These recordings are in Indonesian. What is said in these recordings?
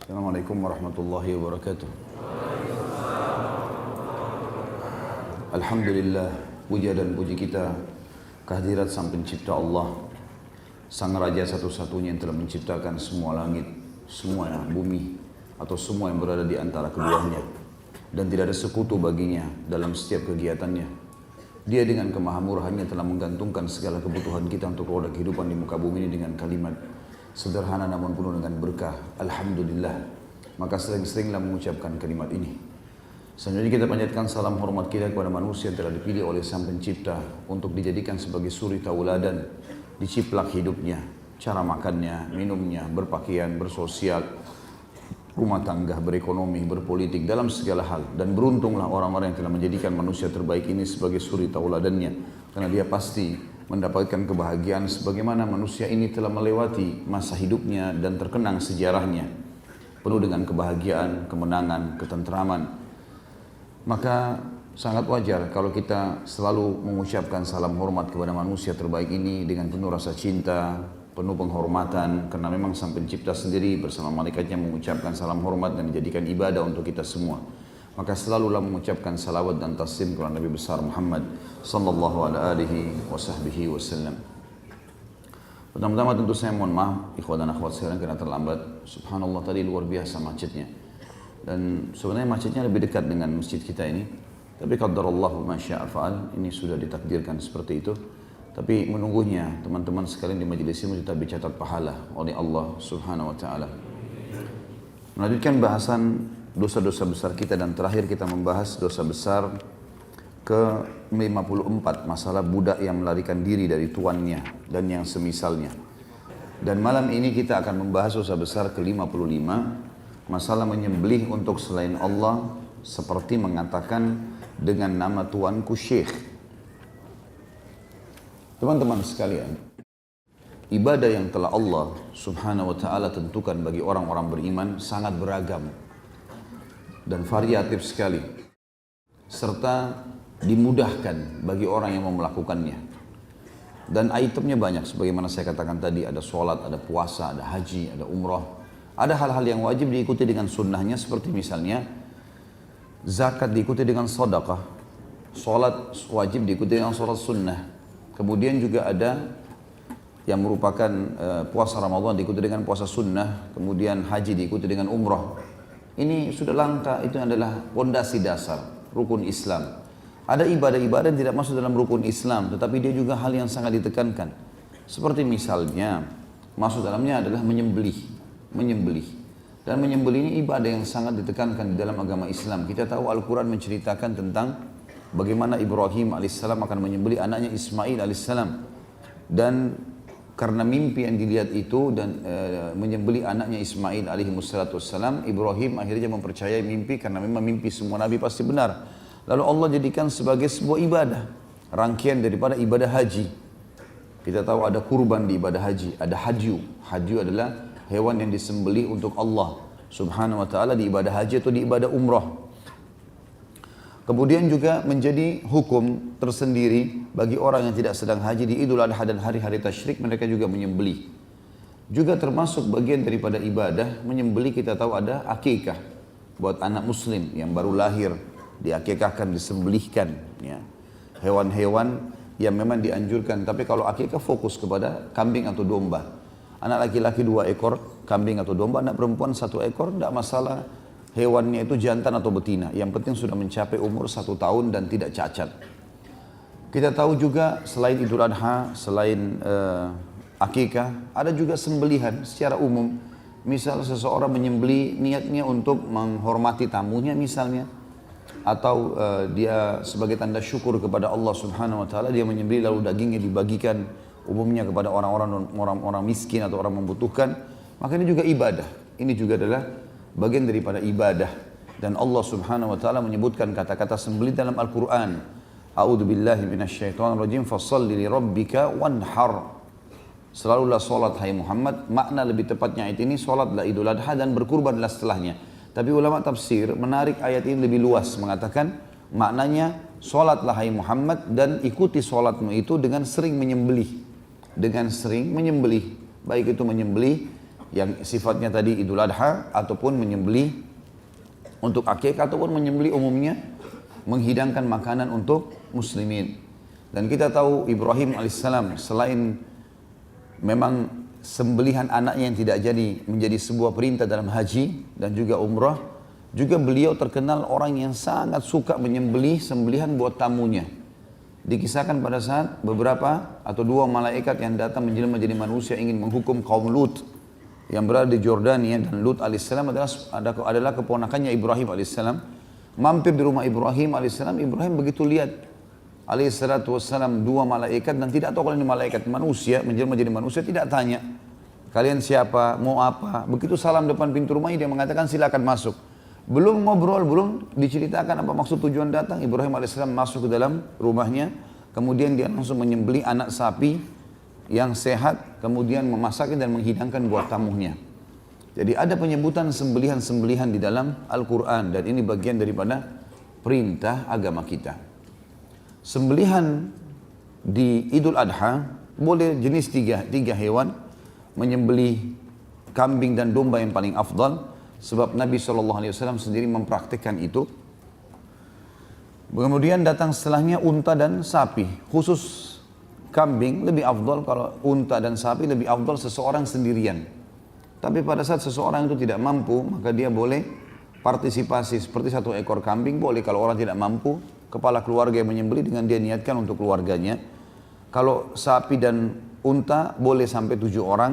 Assalamualaikum warahmatullahi wabarakatuh. Alhamdulillah, puja dan puji kita kehadirat Sang Pencipta Allah, Sang Raja satu-satunya yang telah menciptakan semua langit, semua bumi, atau semua yang berada di antara keduanya, dan tidak ada sekutu baginya dalam setiap kegiatannya. Dia dengan kemahamurahannya telah menggantungkan segala kebutuhan kita untuk roda kehidupan di muka bumi ini dengan kalimat sederhana namun penuh dengan berkah, Alhamdulillah. Maka sering-seringlah mengucapkan kalimat ini. Selanjutnya kita panjatkan salam hormat kita kepada manusia yang telah dipilih oleh Sang Pencipta untuk dijadikan sebagai suri tauladan, diciplak hidupnya, cara makannya, minumnya, berpakaian, bersosial, rumah tangga, berekonomi, berpolitik, dalam segala hal. Dan beruntunglah orang-orang yang telah menjadikan manusia terbaik ini sebagai suri tauladannya, karena dia pasti mendapatkan kebahagiaan sebagaimana manusia ini telah melewati masa hidupnya dan terkenang sejarahnya penuh dengan kebahagiaan, kemenangan, ketentraman. Maka sangat wajar kalau kita selalu mengucapkan salam hormat kepada manusia terbaik ini dengan penuh rasa cinta, penuh penghormatan, karena memang Sang Pencipta sendiri bersama malaikatnya mengucapkan salam hormat dan dijadikan ibadah untuk kita semua. Maka selalulah mengucapkan salawat dan taslim kepada Nabi besar Muhammad sallallahu alaihi wasallam. Pertama-tama tentu saya mohon maaf ikhwan dan akhwat sekalian karena terlambat. Subhanallah, tadi luar biasa macetnya. Dan sebenarnya macetnya lebih dekat dengan masjid kita ini. Tapi qadarallahu ma syaa fa'al, ini sudah ditakdirkan seperti itu. Tapi menunggunya teman-teman sekalian di majelis ini tetap dicatat pahala oleh Allah Subhanahu wa taala. Melanjutkan bahasan dosa-dosa besar kita, dan terakhir kita membahas dosa besar ke-54, masalah budak yang melarikan diri dari tuannya dan yang semisalnya. Dan malam ini kita akan membahas dosa besar ke-55, masalah menyembelih untuk selain Allah seperti mengatakan dengan nama tuanku Syekh. Teman-teman sekalian, ibadah yang telah Allah Subhanahu wa taala tentukan bagi orang-orang beriman sangat beragam dan variatif sekali, serta dimudahkan bagi orang yang mau melakukannya. Dan itemnya banyak, sebagaimana saya katakan tadi, ada sholat, ada puasa, ada haji, ada umrah. Ada hal-hal yang wajib diikuti dengan sunnahnya, seperti misalnya zakat diikuti dengan sedekah, sholat wajib diikuti dengan sholat sunnah. Kemudian juga ada yang merupakan puasa Ramadan diikuti dengan puasa sunnah, kemudian haji diikuti dengan umrah. Ini sudah langka, itu adalah fondasi dasar rukun Islam. Ada ibadah-ibadah yang tidak masuk dalam rukun Islam, tetapi dia juga hal yang sangat ditekankan. Seperti misalnya masuk dalamnya adalah menyembelih. Dan menyembelih ini ibadah yang sangat ditekankan di dalam agama Islam. Kita tahu Al-Quran menceritakan tentang bagaimana Ibrahim alaihissalam akan menyembelih anaknya Ismail alaihissalam. Dan karena mimpi yang dilihat itu dan menyembelih anaknya Ismail alaihi wassalam, Ibrahim akhirnya mempercayai mimpi, karena memang mimpi semua nabi pasti benar. Lalu Allah jadikan sebagai sebuah ibadah, rangkaian daripada ibadah haji. Kita tahu ada kurban di ibadah haji, ada hadyu. Hadyu adalah hewan yang disembelih untuk Allah Subhanahu wa taala di ibadah haji atau di ibadah umrah. Kemudian juga menjadi hukum tersendiri bagi orang yang tidak sedang haji di Idul Adha dan hari-hari tasyrik, mereka juga menyembelih. Juga termasuk bagian daripada ibadah menyembelih. Kita tahu ada akikah buat anak muslim yang baru lahir, diakikahkan, disembelihkan, ya. Hewan-hewan yang memang dianjurkan, tapi kalau akikah fokus kepada kambing atau domba. Anak laki-laki 2 ekor kambing atau domba, anak perempuan 1 ekor, tidak masalah. Hewannya itu jantan atau betina, yang penting sudah mencapai umur 1 tahun dan tidak cacat. Kita tahu juga selain Idul Adha, selain akikah, ada juga sembelihan secara umum. Misal seseorang menyembelih niatnya untuk menghormati tamunya misalnya, atau dia sebagai tanda syukur kepada Allah Subhanahu wa taala, dia menyembelih lalu dagingnya dibagikan umumnya kepada orang-orang miskin atau orang membutuhkan. Maka ini juga ibadah. Ini juga adalah bagian daripada ibadah. Dan Allah Subhanahu wa taala menyebutkan kata-kata sembelih dalam Al-Qur'an. A'udzubillahi minasyaitonirrajim, fasholli lirabbika wanhar. Selalulah salat hai Muhammad. Makna lebih tepatnya ayat ini, salatlah Idul Adha dan berkurbanlah setelahnya. Tapi ulama tafsir menarik ayat ini lebih luas, mengatakan maknanya salatlah hai Muhammad dan ikuti salatmu itu dengan sering menyembelih. Dengan sering menyembelih. Baik itu menyembelih yang sifatnya tadi Idul Adha, ataupun menyembelih untuk akikah, ataupun menyembelih umumnya menghidangkan makanan untuk muslimin. Dan kita tahu Ibrahim alaihissalam selain memang sembelihan anaknya yang tidak jadi menjadi sebuah perintah dalam haji dan juga umrah, juga beliau terkenal orang yang sangat suka menyembelih sembelihan buat tamunya. Dikisahkan pada saat beberapa atau dua malaikat yang datang menjelma menjadi manusia ingin menghukum kaum Lut yang berada di Jordania, dan Lut alaihissalam adalah keponakannya Ibrahim alaihissalam, mampir di rumah Ibrahim alaihissalam. Ibrahim begitu lihat alaihissalatu wassalam dua malaikat, dan tidak tahu kalau ini malaikat manusia, menjelma menjadi manusia, tidak tanya kalian siapa, mau apa. Begitu salam depan pintu rumahnya, dia mengatakan silakan masuk. Belum ngobrol, belum diceritakan apa maksud tujuan datang, Ibrahim alaihissalam masuk ke dalam rumahnya. Kemudian dia langsung menyembelih anak sapi yang sehat, kemudian memasaknya dan menghidangkan buat tamunya. Jadi ada penyebutan sembelihan-sembelihan di dalam Al-Quran, dan ini bagian daripada perintah agama kita. Sembelihan di Idul Adha boleh jenis tiga hewan, menyembelih kambing dan domba yang paling afdal, sebab Nabi SAW sendiri mempraktikkan itu. Kemudian datang setelahnya unta dan sapi. Khusus kambing lebih afdal, kalau unta dan sapi lebih afdal seseorang sendirian. Tapi pada saat seseorang itu tidak mampu, maka dia boleh partisipasi seperti satu ekor kambing boleh. Kalau orang tidak mampu, kepala keluarga yang menyembelih dengan dia niatkan untuk keluarganya. Kalau sapi dan unta boleh sampai 7 orang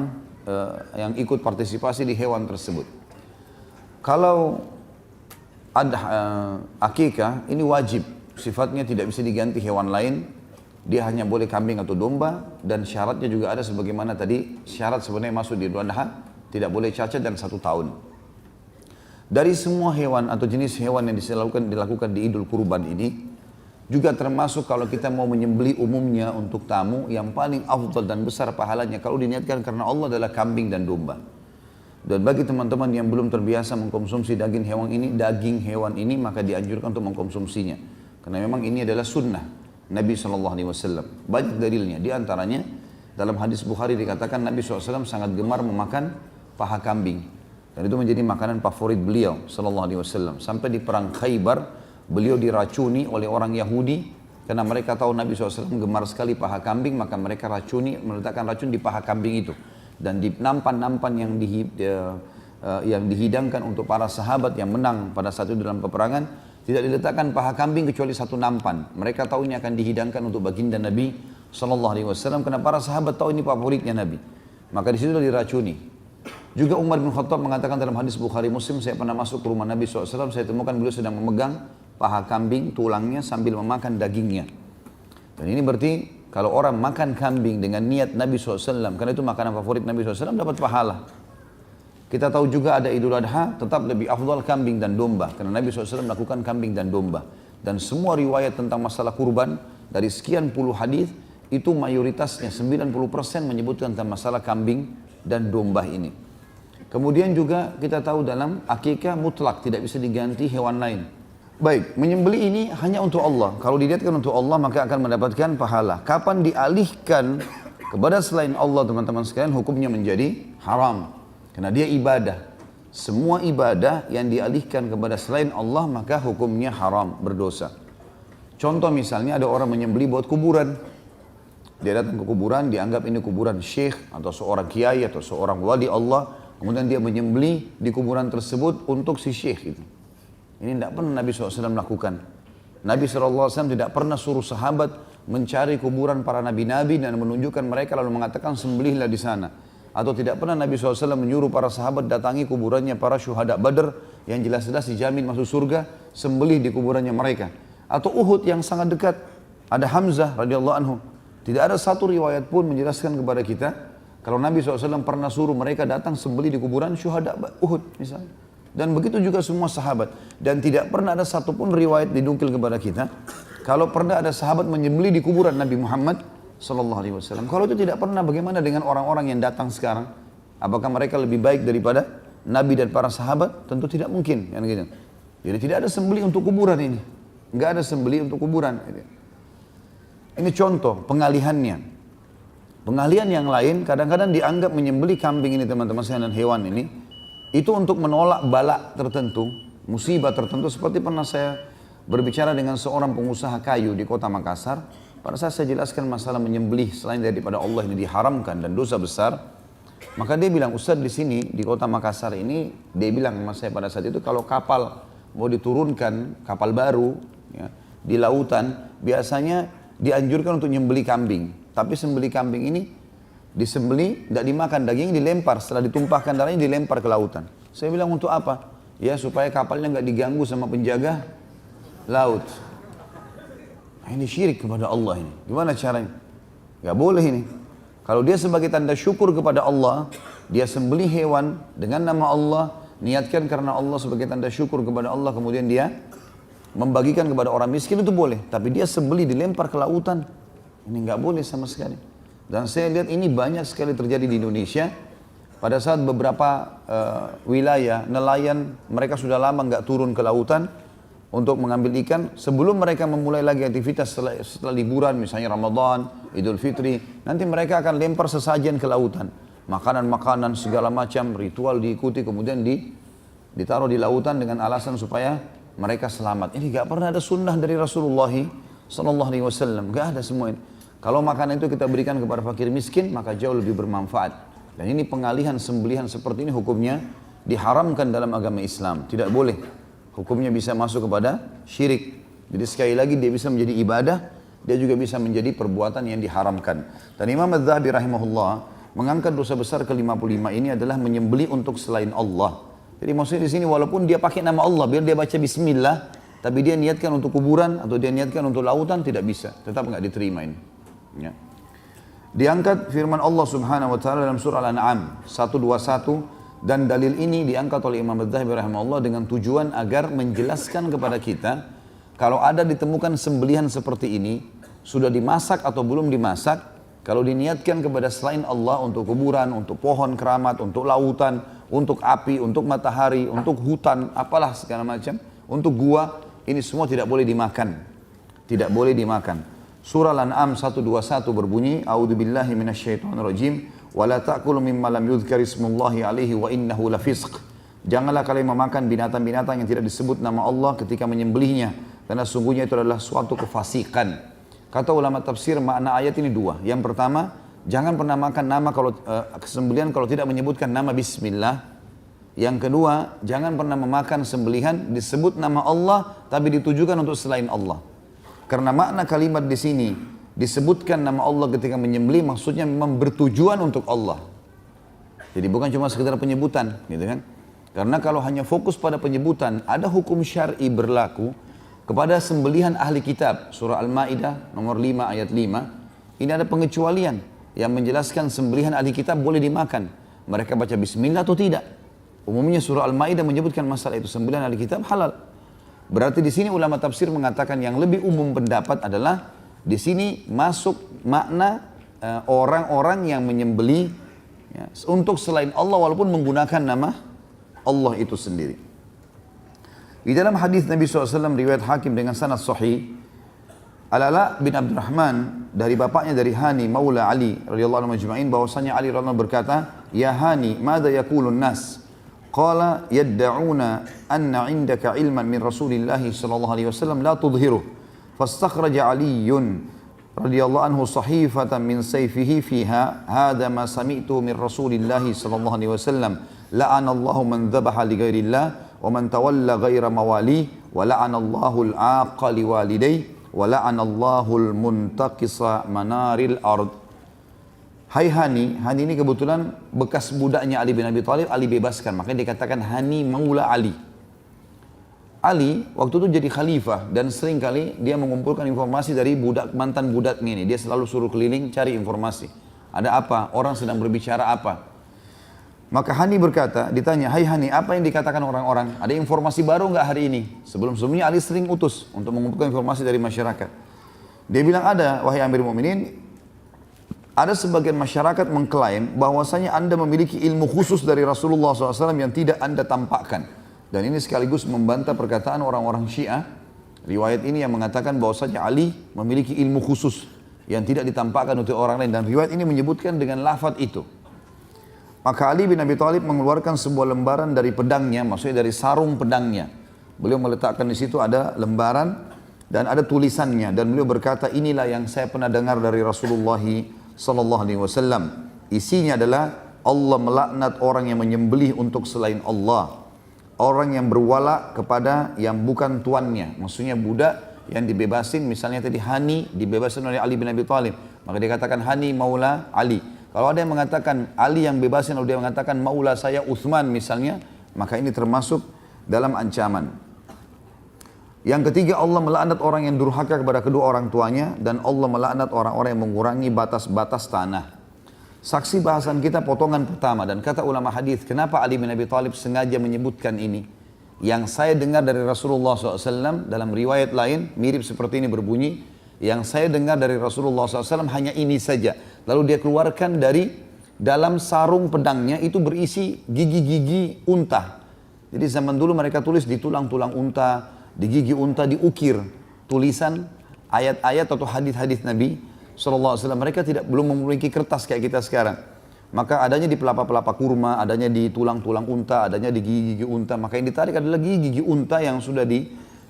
yang ikut partisipasi di hewan tersebut. Kalau ada akikah, ini wajib, sifatnya tidak bisa diganti hewan lain, dia hanya boleh kambing atau domba, dan syaratnya juga ada sebagaimana tadi, syarat sebenarnya masuk di Idul Adha, tidak boleh cacat dan 1 tahun. Dari semua hewan atau jenis hewan yang dilakukan di Idul Kurban ini, juga termasuk kalau kita mau menyembelih umumnya untuk tamu, yang paling afdal dan besar pahalanya kalau diniatkan karena Allah adalah kambing dan domba. Dan bagi teman-teman yang belum terbiasa mengkonsumsi daging hewan ini, maka dianjurkan untuk mengkonsumsinya. Karena memang ini adalah sunnah Nabi SAW. Banyak dalilnya, di antaranya dalam hadis Bukhari dikatakan Nabi SAW sangat gemar memakan paha kambing. Dan itu menjadi makanan favorit beliau SAW. Sampai di perang Khaybar, beliau diracuni oleh orang Yahudi, karena mereka tahu Nabi SAW gemar sekali paha kambing, maka mereka meletakkan racun di paha kambing itu. Dan di nampan-nampan yang dihidangkan untuk para sahabat yang menang pada saat itu dalam peperangan, tidak diletakkan paha kambing kecuali 1 nampan. Mereka tahu ini akan dihidangkan untuk baginda Nabi SAW, karena para sahabat tahu ini favoritnya Nabi. Maka di situ diracuni. Juga Umar bin Khattab mengatakan dalam hadis Bukhari Muslim, saya pernah masuk ke rumah Nabi SAW, saya temukan beliau sedang memegang paha kambing, tulangnya sambil memakan dagingnya. Dan ini berarti kalau orang makan kambing dengan niat Nabi SAW, karena itu makanan favorit Nabi SAW, dapat pahala. Kita tahu juga ada Idul Adha, tetap lebih afdal kambing dan domba, karena Nabi SAW melakukan kambing dan domba. Dan semua riwayat tentang masalah kurban, dari sekian puluh hadis itu mayoritasnya 90% menyebutkan tentang masalah kambing dan domba ini. Kemudian juga kita tahu dalam akikah mutlak, tidak bisa diganti hewan lain. Baik, menyembelih ini hanya untuk Allah. Kalau diniatkan untuk Allah, maka akan mendapatkan pahala. Kapan dialihkan kepada selain Allah, teman-teman sekalian, hukumnya menjadi haram. Karena dia ibadah. Semua ibadah yang dialihkan kepada selain Allah, maka hukumnya haram, berdosa. Contoh misalnya ada orang menyembelih buat kuburan. Dia datang ke kuburan, dianggap ini kuburan syekh, atau seorang kiai, atau seorang wali Allah. Kemudian dia menyembelih di kuburan tersebut untuk si syekh itu. Ini tidak pernah Nabi SAW lakukan. Nabi SAW tidak pernah suruh sahabat mencari kuburan para nabi-nabi dan menunjukkan mereka lalu mengatakan sembelihlah di sana. Atau tidak pernah Nabi SAW menyuruh para sahabat datangi kuburannya para syuhada Badr yang jelas-jelas dijamin masuk surga, sembelih di kuburannya mereka. Atau Uhud yang sangat dekat, ada Hamzah radhiyallahu anhu. Tidak ada satu riwayat pun menjelaskan kepada kita kalau Nabi SAW pernah suruh mereka datang sembelih di kuburan syuhada Uhud misalnya. Dan begitu juga semua sahabat. Dan tidak pernah ada satupun riwayat didungkil kepada kita kalau pernah ada sahabat menyembelih di kuburan Nabi Muhammad SAW. Kalau itu tidak pernah, bagaimana dengan orang-orang yang datang sekarang? Apakah mereka lebih baik daripada Nabi dan para sahabat? Tentu tidak mungkin. Jadi tidak ada sembelih untuk kuburan ini. Enggak ada sembelih untuk kuburan. Ini contoh pengalihannya. Pengalihan yang lain kadang-kadang dianggap menyembelih kambing ini teman-teman sekalian dan hewan ini itu untuk menolak bala tertentu, musibah tertentu. Seperti pernah saya berbicara dengan seorang pengusaha kayu di kota Makassar. Pada saat saya jelaskan masalah menyembelih selain daripada Allah ini diharamkan dan dosa besar, maka dia bilang, Ustaz di sini di kota Makassar ini, dia bilang sama saya pada saat itu kalau kapal mau diturunkan, kapal baru ya, di lautan, biasanya dianjurkan untuk menyembelih kambing. Tapi sembelih kambing ini disembelih, tidak dimakan, dagingnya dilempar, setelah ditumpahkan darahnya dilempar ke lautan. Saya bilang untuk apa? Ya supaya kapalnya nggak diganggu sama penjaga laut. Nah, ini syirik kepada Allah ini. Gimana caranya? Nggak boleh ini. Kalau dia sebagai tanda syukur kepada Allah, dia sembelih hewan dengan nama Allah, niatkan karena Allah sebagai tanda syukur kepada Allah, kemudian dia membagikan kepada orang miskin, itu boleh. Tapi dia sembelih dilempar ke lautan, ini nggak boleh sama sekali. Dan saya lihat ini banyak sekali terjadi di Indonesia. Pada saat beberapa wilayah nelayan, mereka sudah lama nggak turun ke lautan untuk mengambil ikan. Sebelum mereka memulai lagi aktivitas setelah liburan, misalnya Ramadan, Idul Fitri, nanti mereka akan lempar sesajen ke lautan. Makanan-makanan segala macam, ritual diikuti, kemudian ditaruh di lautan dengan alasan supaya mereka selamat. Ini nggak pernah ada sunnah dari Rasulullah SAW, nggak ada semua ini. Kalau makanan itu kita berikan kepada fakir miskin, maka jauh lebih bermanfaat. Dan ini pengalihan sembelihan seperti ini hukumnya diharamkan dalam agama Islam. Tidak boleh. Hukumnya bisa masuk kepada syirik. Jadi sekali lagi dia bisa menjadi ibadah, dia juga bisa menjadi perbuatan yang diharamkan. Dan Imam Az-Zahabi rahimahullah mengangkat dosa besar ke-55 ini adalah menyembelih untuk selain Allah. Jadi maksudnya di sini walaupun dia pakai nama Allah, biar dia baca bismillah, tapi dia niatkan untuk kuburan atau dia niatkan untuk lautan, tidak bisa. Tetap nggak diterima ini. Ya. Diangkat firman Allah Subhanahu wa taala dalam surah Al-An'am 121, dan dalil ini diangkat oleh Imam Az-Zahabi rahimahullah dengan tujuan agar menjelaskan kepada kita kalau ada ditemukan sembelihan seperti ini sudah dimasak atau belum dimasak, kalau diniatkan kepada selain Allah untuk kuburan, untuk pohon keramat, untuk lautan, untuk api, untuk matahari, untuk hutan, apalah segala macam, untuk gua, ini semua tidak boleh dimakan. Tidak boleh dimakan. Surah Al-An'am 121 berbunyi, A'udzubillahi minasyaitonirrajim, wa la ta'kulu mimma lam yudhkar ismullahi alaihi wa innahu lafisq. Janganlah kalian memakan binatang-binatang yang tidak disebut nama Allah ketika menyembelihnya, karena sungguhnya itu adalah suatu kefasikan. Kata ulama tafsir makna ayat ini dua. Yang pertama, jangan pernah makan nama kalau sembelihan kalau tidak menyebutkan nama bismillah. Yang kedua, jangan pernah memakan sembelihan disebut nama Allah tapi ditujukan untuk selain Allah. Karena makna kalimat di sini disebutkan nama Allah ketika menyembelih, maksudnya memang bertujuan untuk Allah. Jadi bukan cuma sekedar penyebutan, gitu kan? Karena kalau hanya fokus pada penyebutan, ada hukum syar'i berlaku kepada sembelihan ahli kitab. Surah Al-Maidah nomor 5 ayat 5. Ini ada pengecualian yang menjelaskan sembelihan ahli kitab boleh dimakan. Mereka baca bismillah atau tidak. Umumnya surah Al-Maidah menyebutkan masalah itu, sembelihan ahli kitab halal. Berarti di sini ulama tafsir mengatakan yang lebih umum pendapat adalah di sini masuk makna orang-orang yang menyembelih ya, untuk selain Allah walaupun menggunakan nama Allah itu sendiri. Di dalam hadis Nabi SAW riwayat Hakim dengan sanad sahih, Al-Ala bin Abdurrahman dari bapaknya dari Hani Maula Ali radhiyallahu anhu majma'in bahwasanya Ali radhiyallahu anhu berkata, "Ya Hani, madza yaqulun nas?" Qala yadda'una anna 'indaka 'ilman min Rasulillah sallallahu alaihi wasallam la tudhiruh. Fastakhraja 'Aliyyun radhiyallahu anhu sahifatan min sayfihi fiha hadha ma sami'tu min Rasulillah sallallahu alaihi wasallam la'ana Allahu man dhabaha li ghairillah wa man tawalla ghaira mawali wa la'ana Allahu al-'aqqa li walidayhi wa la'ana Allahu al-muntaqisa manaril ard. Hai Hani, Hani ini kebetulan bekas budaknya Ali bin Abi Thalib, Ali bebaskan, makanya dikatakan Hani Maula Ali. Ali waktu itu jadi khalifah dan seringkali dia mengumpulkan informasi dari mantan budaknya ini. Dia selalu suruh keliling cari informasi. Ada apa? Orang sedang berbicara apa? Maka Hani berkata, ditanya, hai Hani, apa yang dikatakan orang-orang? Ada informasi baru nggak hari ini? Sebelum-sebelumnya Ali sering utus untuk mengumpulkan informasi dari masyarakat. Dia bilang ada, wahai Amir Mu'minin, ada sebagian masyarakat mengklaim bahwasanya Anda memiliki ilmu khusus dari Rasulullah SAW yang tidak Anda tampakkan. Dan ini sekaligus membantah perkataan orang-orang Syiah. Riwayat ini yang mengatakan bahwasanya Ali memiliki ilmu khusus yang tidak ditampakkan untuk orang lain, dan riwayat ini menyebutkan dengan lafaz itu. Maka Ali bin Abi Thalib mengeluarkan sebuah lembaran dari pedangnya, maksudnya dari sarung pedangnya. Beliau meletakkan di situ ada lembaran dan ada tulisannya, dan beliau berkata, inilah yang saya pernah dengar dari Rasulullah sallallahu alaihi wasallam. Isinya adalah Allah melaknat orang yang menyembelih untuk selain Allah, orang yang berwala kepada yang bukan tuannya, maksudnya budak yang dibebasin, misalnya tadi Hani dibebasin oleh Ali bin Abi Thalib, maka dia katakan Hani maula Ali. Kalau ada yang mengatakan Ali yang bebasin, lalu dia mengatakan maula saya Uthman misalnya, maka ini termasuk dalam ancaman. Yang ketiga, Allah melaknat orang yang durhaka kepada kedua orang tuanya, dan Allah melaknat orang-orang yang mengurangi batas-batas tanah. Saksi bahasan kita potongan pertama, dan kata ulama hadis, kenapa Ali bin Abi Thalib sengaja menyebutkan ini? Yang saya dengar dari Rasulullah SAW dalam riwayat lain mirip seperti ini berbunyi, yang saya dengar dari Rasulullah SAW hanya ini saja. Lalu dia keluarkan dari dalam sarung pedangnya, itu berisi gigi-gigi unta. Jadi zaman dulu mereka tulis di tulang-tulang unta, di gigi unta diukir tulisan ayat-ayat atau hadis-hadis Nabi SAW. Mereka belum memiliki kertas kayak kita sekarang. Maka adanya di pelapa-pelapa kurma, adanya di tulang-tulang unta, adanya di gigi-gigi unta. Maka yang ditarik adalah gigi-gigi unta yang sudah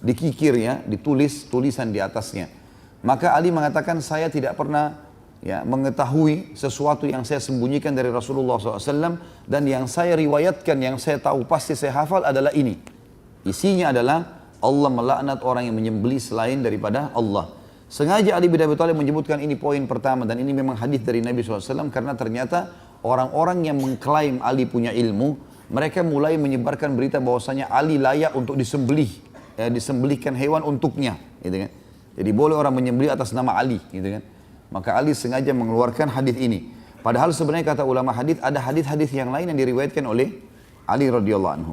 dikikir ya, ditulis tulisan di atasnya. Maka Ali mengatakan, saya tidak pernah ya mengetahui sesuatu yang saya sembunyikan dari Rasulullah SAW, dan yang saya riwayatkan, yang saya tahu pasti saya hafal adalah ini. Isinya adalah Allah melaknat orang yang menyembelih selain daripada Allah. Sengaja Ali bin Abi Thalib menyebutkan ini poin pertama, dan ini memang hadis dari Nabi SAW, karena ternyata orang-orang yang mengklaim Ali punya ilmu, mereka mulai menyebarkan berita bahwasanya Ali layak untuk disembelih, disembelihkan hewan untuknya, gitu kan. Jadi boleh orang menyembelih atas nama Ali, gitu kan. Maka Ali sengaja mengeluarkan hadis ini. Padahal sebenarnya kata ulama hadis, ada hadis-hadis yang lain yang diriwayatkan oleh Ali radhiyallahu anhu.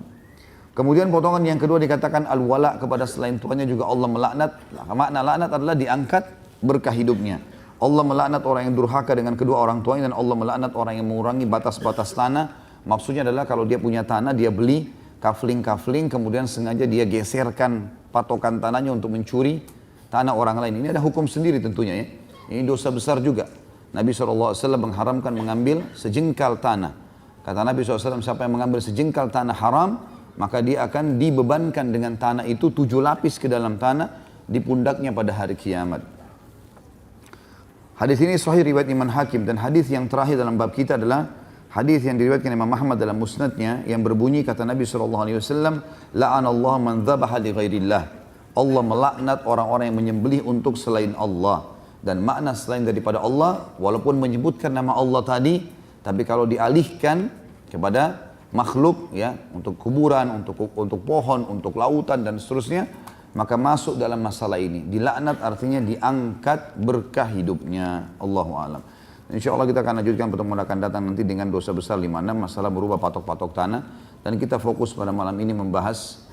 Kemudian potongan yang kedua dikatakan al-wala kepada selain tuannya juga Allah melaknat. Makna laknat adalah diangkat berkah hidupnya. Allah melaknat orang yang durhaka dengan kedua orang tuanya, dan Allah melaknat orang yang mengurangi batas-batas tanah. Maksudnya adalah kalau dia punya tanah, dia beli kafling-kafling, kemudian sengaja dia geserkan patokan tanahnya untuk mencuri tanah orang lain. Ini ada hukum sendiri tentunya ya. Ini dosa besar juga. Nabi SAW mengharamkan mengambil sejengkal tanah. Kata Nabi SAW, siapa yang mengambil sejengkal tanah haram, maka dia akan dibebankan dengan tanah itu 7 lapis ke dalam tanah di pundaknya pada hari kiamat. Hadis ini sahih riwayat Imam Hakim, dan hadis yang terakhir dalam bab kita adalah hadis yang diriwayatkan Imam Ahmad dalam musnadnya yang berbunyi kata Nabi SAW, la'anallahu man dzabaha li ghairillah. Allah melaknat orang-orang yang menyembelih untuk selain Allah. Dan makna selain daripada Allah, walaupun menyebutkan nama Allah tadi, tapi kalau dialihkan kepada makhluk ya, untuk kuburan, untuk pohon, untuk lautan dan seterusnya, maka masuk dalam masalah ini. Dilaknat artinya diangkat berkah hidupnya. Allahu a'lam. Insya Allah kita akan lanjutkan pertemuan akan datang nanti dengan dosa besar 5-6, masalah berubah patok-patok tanah. Dan kita fokus pada malam ini membahas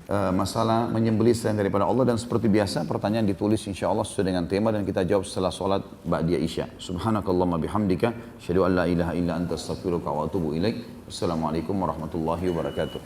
masalah menyembelih selain daripada Allah. Dan seperti biasa pertanyaan ditulis insya Allah sesuai dengan tema, dan kita jawab setelah sholat ba'diyah isya. Subhanakallahumma bihamdika, asyhadu an la ilaha illa anta astaghfiruka wa atubu ilaik. Wassalamualaikum warahmatullahi wabarakatuh.